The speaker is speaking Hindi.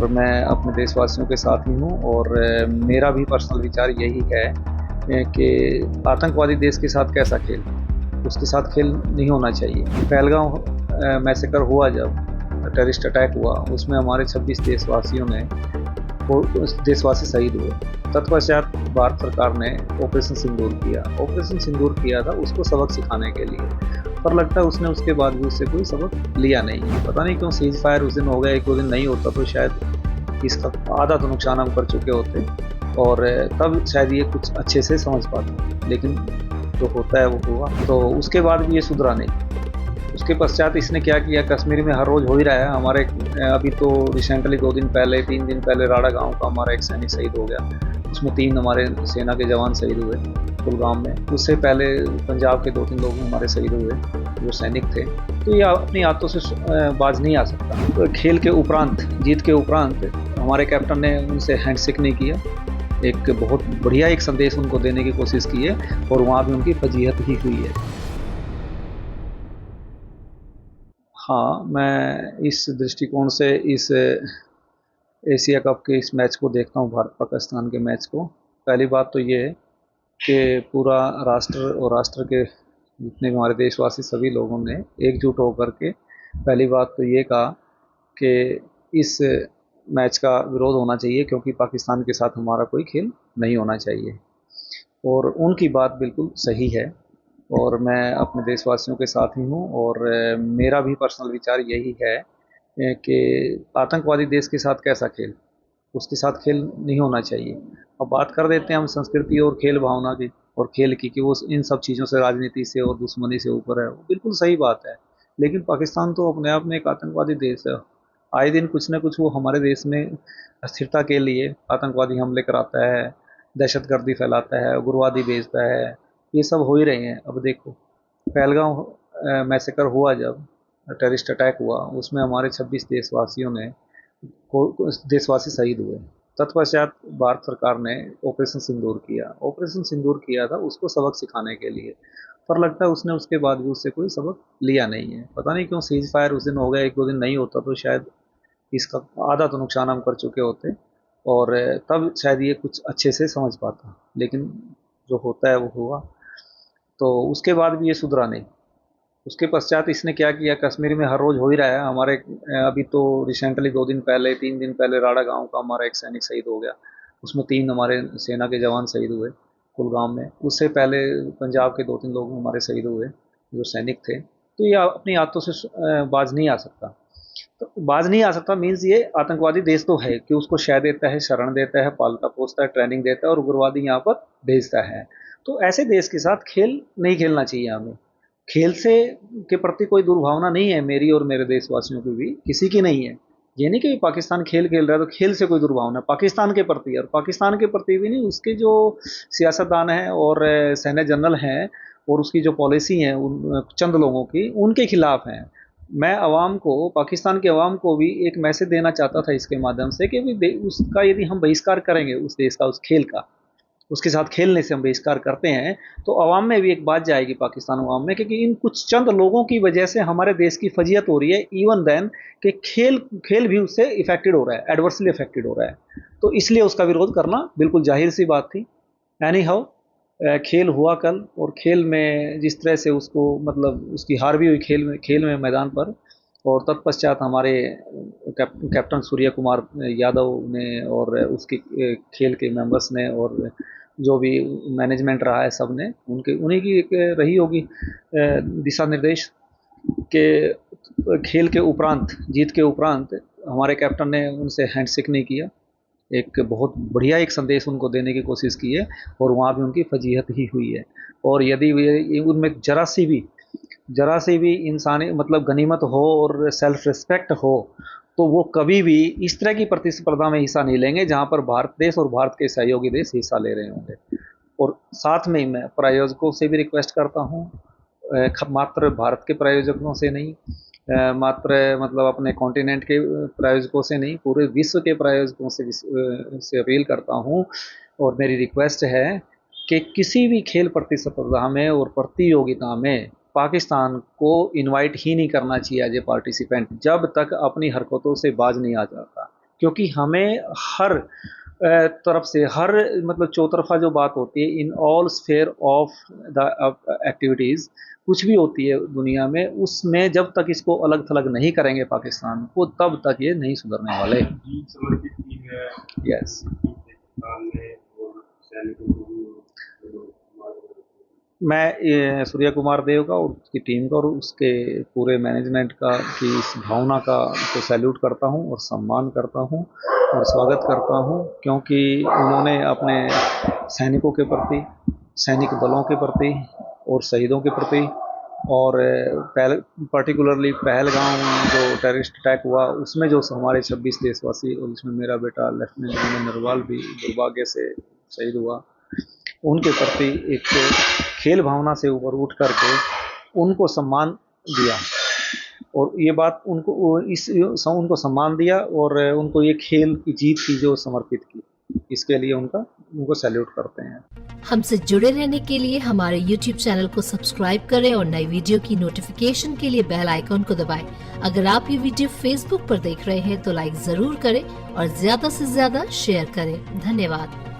और मैं अपने देशवासियों के साथ ही हूँ और मेरा भी पर्सनल विचार यही है कि आतंकवादी देश के साथ कैसा खेल, उसके साथ खेल नहीं होना चाहिए। पहलगाम मैसेकर हुआ, जब टेररिस्ट अटैक हुआ, उसमें हमारे 26 देशवासियों ने देशवासी शहीद हुए। तत्पश्चात भारत सरकार ने ऑपरेशन सिंदूर किया। ऑपरेशन सिंदूर किया था उसको सबक सिखाने के लिए, पर लगता है उसने उसके बाद भी उससे कोई सबक लिया नहीं। पता नहीं क्यों सीज फायर उस दिन हो गया, एक दो दिन नहीं होता तो शायद इसका आधा तो नुकसान हम कर चुके होते और तब शायद ये कुछ अच्छे से समझ पाते, लेकिन जो होता है वो हुआ। तो उसके बाद भी ये सुधरा नहीं। उसके पश्चात इसने क्या किया, कश्मीर में हर रोज़ हो ही रहा है। हमारे अभी तो रिसेंटली 2 दिन पहले 3 दिन पहले राड़ा गांव का हमारा एक सैनिक शहीद हो गया, उसमें 3 हमारे सेना के जवान शहीद हुए कुलगाम में। उससे पहले पंजाब के 2-3 लोग हमारे शहीद हुए जो सैनिक थे। तो ये अपनी आदतों से बाज नहीं आ सकता। तो खेल के उपरांत, जीत के उपरांत हमारे कैप्टन ने उनसे हैंडशेक नहीं किया, एक बहुत बढ़िया एक संदेश उनको देने की कोशिश की है और वहाँ भी उनकी फजीहत ही हुई है। हाँ, मैं इस दृष्टिकोण से इस एशिया कप के इस मैच को देखता हूँ, भारत पाकिस्तान के मैच को। पहली बात तो ये है कि पूरा राष्ट्र और राष्ट्र के जितने भी हमारे देशवासी सभी लोगों ने एकजुट होकर के पहली बात तो ये कहा कि इस मैच का विरोध होना चाहिए, क्योंकि पाकिस्तान के साथ हमारा कोई खेल नहीं होना चाहिए। और उनकी बात बिल्कुल सही है और मैं अपने देशवासियों के साथ ही हूँ और मेरा भी पर्सनल विचार यही है कि आतंकवादी देश के साथ कैसा खेल, उसके साथ खेल नहीं होना चाहिए। अब बात कर देते हैं हम संस्कृति और खेल भावना की और खेल की, कि वो इन सब चीज़ों से, राजनीति से और दुश्मनी से ऊपर है, वो बिल्कुल सही बात है। लेकिन पाकिस्तान तो अपने आप में एक आतंकवादी देश है। आए दिन कुछ न कुछ वो हमारे देश में अस्थिरता के लिए आतंकवादी हमले कराता है, दहशतगर्दी फैलाता है, उग्रवादी भेजता है। ये सब हो ही रहे हैं। अब देखो, पहलगाम मैसेकर हुआ, जब टेररिस्ट अटैक हुआ, उसमें हमारे 26 देशवासियों ने देशवासी शहीद हुए। तत्पश्चात भारत सरकार ने ऑपरेशन सिंदूर किया। ऑपरेशन सिंदूर किया था उसको सबक सिखाने के लिए, पर लगता है उसने उसके बाद भी उससे कोई सबक लिया नहीं है। पता नहीं क्यों सीज फायर उस दिन हो गया, एक दो दिन नहीं होता तो शायद इसका आधा तो नुकसान हम कर चुके होते और तब शायद ये कुछ अच्छे से समझ पाता, लेकिन जो होता है वो हुआ। तो उसके बाद भी ये सुधरा नहीं। उसके पश्चात इसने क्या किया, कश्मीर में हर रोज़ हो ही रहा है। हमारे अभी तो रिसेंटली 2 दिन पहले 3 दिन पहले राड़ा गांव का हमारा एक सैनिक शहीद हो गया, उसमें 3 हमारे सेना के जवान शहीद हुए कुलगाम में। उससे पहले पंजाब के 2-3 लोग हमारे शहीद हुए जो सैनिक थे। तो ये अपनी आदतों से बाज नहीं आ सकता। तो बाज नहीं आ सकता मीन्स ये आतंकवादी देश तो है कि उसको शह देता है, शरण देता है, पालता पोसता है, ट्रेनिंग देता है और उग्रवादी यहाँ पर भेजता है। तो ऐसे देश के साथ खेल नहीं खेलना चाहिए हमें। खेल से के प्रति कोई दुर्भावना नहीं है मेरी और मेरे देशवासियों की भी, किसी की नहीं है। ये नहीं कि पाकिस्तान खेल खेल रहा है तो खेल से कोई दुर्भावना है, पाकिस्तान के प्रति, और पाकिस्तान के प्रति भी नहीं, उसके जो सियासतदान हैं और सैन्य जनरल हैं और उसकी जो पॉलिसी है उन चंद लोगों की, उनके खिलाफ हैं। मैं अवाम को, पाकिस्तान के अवाम को भी एक मैसेज देना चाहता था इसके माध्यम से कि उसका यदि हम बहिष्कार करेंगे, उस देश का, उस खेल का, उसके साथ खेलने से हम बहिष्कार करते हैं, तो अवाम में भी एक बात जाएगी, पाकिस्तान अवाम में, क्योंकि इन कुछ चंद लोगों की वजह से हमारे देश की फजीयत हो रही है। इवन देन कि खेल खेल भी उससे इफेक्टेड हो रहा है, एडवर्सली इफेक्टेड हो रहा है। तो इसलिए उसका विरोध करना बिल्कुल जाहिर सी बात थी। एनी हाउ, खेल हुआ कल और खेल में जिस तरह से उसको, मतलब उसकी हार भी हुई खेल में मैदान पर। और तत्पश्चात हमारे कैप्टन सूर्य कुमार यादव ने और उसके खेल के मेंबर्स ने और जो भी मैनेजमेंट रहा है सब ने, उनके उन्हीं की एक रही होगी दिशा निर्देश के खेल के उपरांत, जीत के उपरांत हमारे कैप्टन ने उनसे हैंडशेक नहीं किया, एक बहुत बढ़िया एक संदेश उनको देने की कोशिश की है और वहाँ भी उनकी फजीहत ही हुई है। और यदि उनमें जरा सी भी इंसानी, मतलब गनीमत हो और सेल्फ रिस्पेक्ट हो, तो वो कभी भी इस तरह की प्रतिस्पर्धा में हिस्सा नहीं लेंगे जहाँ पर भारत देश और भारत के सहयोगी देश हिस्सा ले रहे होंगे। और साथ में ही मैं प्रायोजकों से भी रिक्वेस्ट करता हूँ, मात्र भारत के प्रायोजकों से नहीं, मात्र मतलब अपने कॉन्टिनेंट के प्रायोजकों से नहीं, पूरे विश्व के प्रायोजकों से अपील करता हूँ और मेरी रिक्वेस्ट है कि किसी भी खेल प्रतिस्पर्धा में और प्रतियोगिता में पाकिस्तान को इनवाइट ही नहीं करना चाहिए एज ए पार्टिसिपेंट, जब तक अपनी हरकतों से बाज नहीं आ जाता। क्योंकि हमें हर तरफ से हर मतलब चौतरफा जो बात होती है, in all sphere of the activities, कुछ भी होती है दुनिया में, उसमें जब तक इसको अलग थलग नहीं करेंगे पाकिस्तान को, तब तक ये नहीं सुधरने वाले। यस, मैं सूर्या कुमार देव का और उसकी टीम का और उसके पूरे मैनेजमेंट का की इस भावना का को सैल्यूट करता हूँ और सम्मान करता हूँ और स्वागत करता हूँ, क्योंकि उन्होंने अपने सैनिकों के प्रति, सैनिक बलों के प्रति और शहीदों के प्रति, और पर्टिकुलरली पहलगाम जो टेररिस्ट अटैक हुआ उसमें जो हमारे 26 देशवासी और उसमें मेरा बेटा लेफ्टिनेंट जनरल नरवाल भी दुर्भाग्य से शहीद हुआ, उनके प्रति एक खेल भावना से ऊपर उठ करके उनको सम्मान दिया, और ये बात उनको सम्मान दिया और उनको ये खेल की जीत की जो समर्पित की, इसके लिए उनको सैल्यूट करते हैं। हमसे जुड़े रहने के लिए हमारे YouTube चैनल को सब्सक्राइब करें और नई वीडियो की नोटिफिकेशन के लिए बेल आइकॉन को दबाएं। अगर आप ये वीडियो Facebook पर देख रहे हैं तो लाइक जरूर करें और ज्यादा से ज्यादा शेयर करें। धन्यवाद।